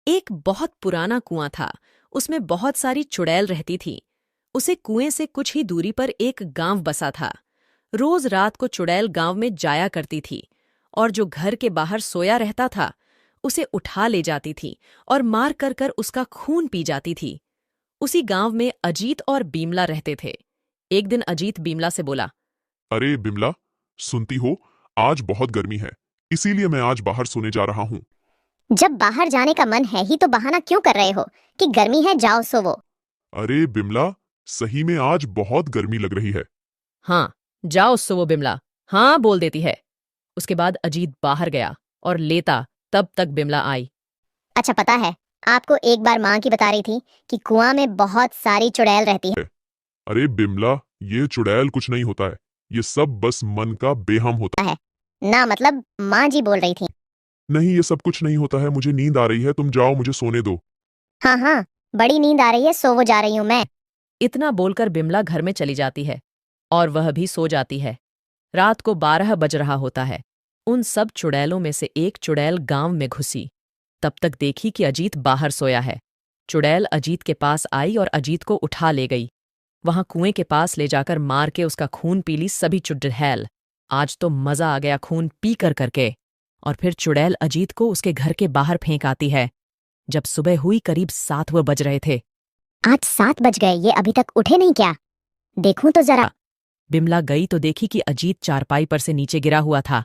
एक बहुत पुराना कुआं था। उसमें बहुत सारी चुड़ैल रहती थी। उसे कुएं से कुछ ही दूरी पर एक गांव बसा था। रोज रात को चुड़ैल गांव में जाया करती थी और जो घर के बाहर सोया रहता था उसे उठा ले जाती थी और मार कर कर उसका खून पी जाती थी। उसी गांव में अजीत और बीमला रहते थे। एक दिन अजीत बीमला से बोला, अरे बिमला, सुनती हो, आज बहुत गर्मी है, इसीलिए मैं आज बाहर सोने जा रहा हूँ। जब बाहर जाने का मन है ही तो बहाना क्यों कर रहे हो कि गर्मी है, जाओ सोवो। अरे बिमला, सही में आज बहुत गर्मी लग रही है। हाँ जाओ सो बिमला, हाँ बोल देती है। उसके बाद अजीत बाहर गया और लेता तब तक बिमला आई। अच्छा, पता है आपको, एक बार माँ की बता रही थी कि कुआं में बहुत सारी चुड़ैल रहती है। अरे बिमला, ये चुड़ैल कुछ नहीं होता है, ये सब बस मन का बेहम होता है ना, मतलब माँ जी बोल रही थी। नहीं, ये सब कुछ नहीं होता है। मुझे नींद आ रही है, तुम जाओ, मुझे सोने दो। हाँ हाँ, बड़ी नींद आ रही है, सोवो जा रही हूँ मैं। इतना बोलकर बिमला घर में चली जाती है और वह भी सो जाती है। रात को 12 बज रहा होता है। उन सब चुड़ैलों में से एक चुड़ैल गांव में घुसी। तब तक देखी कि अजीत बाहर सोया है। चुड़ैल अजीत के पास आई और अजीत को उठा ले गई। वहां कुएं के पास ले जाकर मार के उसका खून पी ली सभी चुड़ैल। आज तो मजा आ गया खून पी कर करके। और फिर चुड़ैल अजीत को उसके घर के बाहर फेंक आती है। जब सुबह हुई करीब 7 बज रहे थे। आज 7 बज गए, ये अभी तक उठे नहीं क्या? देखूं तो जरा। बिमला गई तो देखी कि अजीत चारपाई पर से नीचे गिरा हुआ था।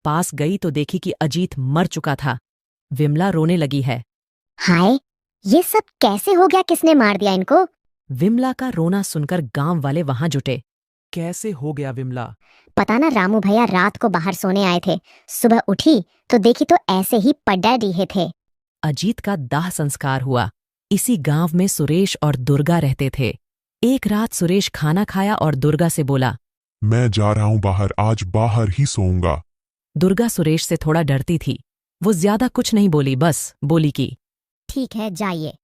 पास गई तो देखी कि अजीत मर चुका था। विमला रोने लगी है। हाय, ये सब कैसे हो गया? किसने मार दिया इनको? विमला का रोना सुनकर गांव वाले वहां जुटे। कैसे हो गया विमला? पता ना, रामू भैया रात को बाहर सोने आए थे, सुबह उठी तो देखी तो ऐसे ही पड्डा दिए थे। अजीत का दाह संस्कार हुआ। इसी गांव में सुरेश और दुर्गा रहते थे। एक रात सुरेश खाना खाया और दुर्गा से बोला, मैं जा रहा हूँ बाहर, आज बाहर ही सोऊंगा। दुर्गा सुरेश से थोड़ा डरती थी। वो ज्यादा कुछ नहीं बोली, बस बोली कि ठीक है, जाइए।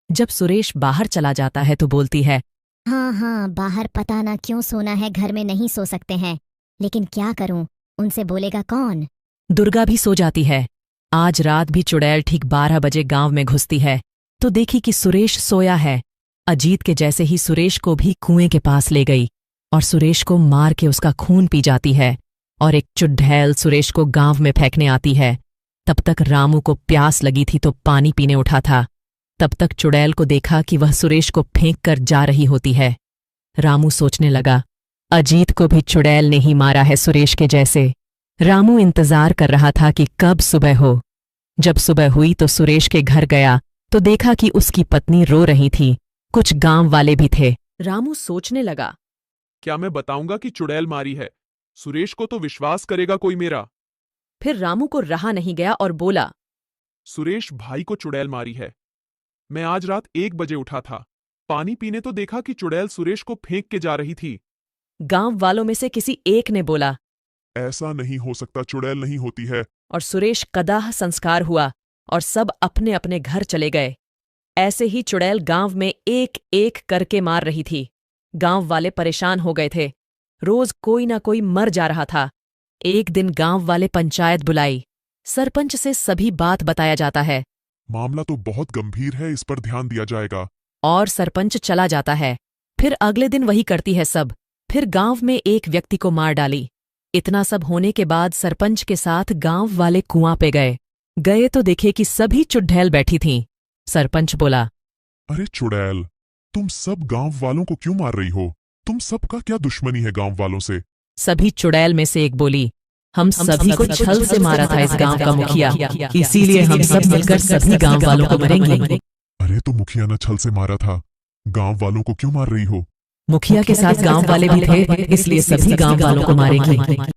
जब सुरेश बाहर चला जाता है तो बोलती है, हाँ हाँ, बाहर पता ना क्यों सोना है, घर में नहीं सो सकते हैं, लेकिन क्या करूं, उनसे बोलेगा कौन? दुर्गा भी सो जाती है। आज रात भी चुड़ैल ठीक 12 बजे गांव में घुसती है तो देखी कि सुरेश सोया है। अजीत के जैसे ही सुरेश को भी कुएं के पास ले गई और सुरेश को मार के उसका खून पी जाती है। और एक चुड़ैल सुरेश को गांव में फेंकने आती है। तब तक रामू को प्यास लगी थी तो पानी पीने उठा था। तब तक चुड़ैल को देखा कि वह सुरेश को फेंक कर जा रही होती है। रामू सोचने लगा, अजीत को भी चुड़ैल ने ही मारा है सुरेश के जैसे। रामू इंतजार कर रहा था कि कब सुबह हो। जब सुबह हुई तो सुरेश के घर गया तो देखा कि उसकी पत्नी रो रही थी। कुछ गांव वाले भी थे। रामू सोचने लगा, क्या मैं बताऊंगा कि चुड़ैल मारी है? सुरेश को तो विश्वास करेगा कोई मेरा। फिर रामू को रहा नहीं गया और बोला, सुरेश भाई को चुड़ैल मारी है। मैं आज रात 1 बजे उठा था, पानी पीने तो देखा कि चुड़ैल सुरेश को फेंक के जा रही थी। गांव वालों में से किसी एक ने बोला, ऐसा नहीं हो सकता, चुड़ैल नहीं होती है। और सुरेश का दाह संस्कार हुआ और सब अपने अपने घर चले गए। ऐसे ही चुड़ैल गांव में एक एक करके मार रही थी। गांव वाले परेशान हो गए थे। रोज कोई ना कोई मर जा रहा था। एक दिन गांव वाले पंचायत बुलाई। सरपंच से सभी बात बताया जाता है मामला तो बहुत गंभीर है, इस पर ध्यान दिया जाएगा। और सरपंच चला जाता है। फिर अगले दिन वही करती है सब। फिर गांव में एक व्यक्ति को मार डाली। इतना सब होने के बाद सरपंच के साथ गांव वाले कुआं पे गए तो देखे कि सभी चुड़ैल बैठी थीं। सरपंच बोला, अरे चुड़ैल, तुम सब गांव वालों को क्यों मार रही हो? तुम सबका क्या दुश्मनी है गांव वालों से? सभी चुड़ैल में से एक बोली, हम सभी को छल से मारा था इस गांव का मुखिया, इसीलिए हम सब मिलकर सभी गांव वालों को मारेंगे। अरे तो मुखिया ने छल से मारा था, गांव वालों को क्यों मार रही हो? मुखिया के साथ गांव वाले भी थे, इसलिए सभी गांव वालों को मारेंगे।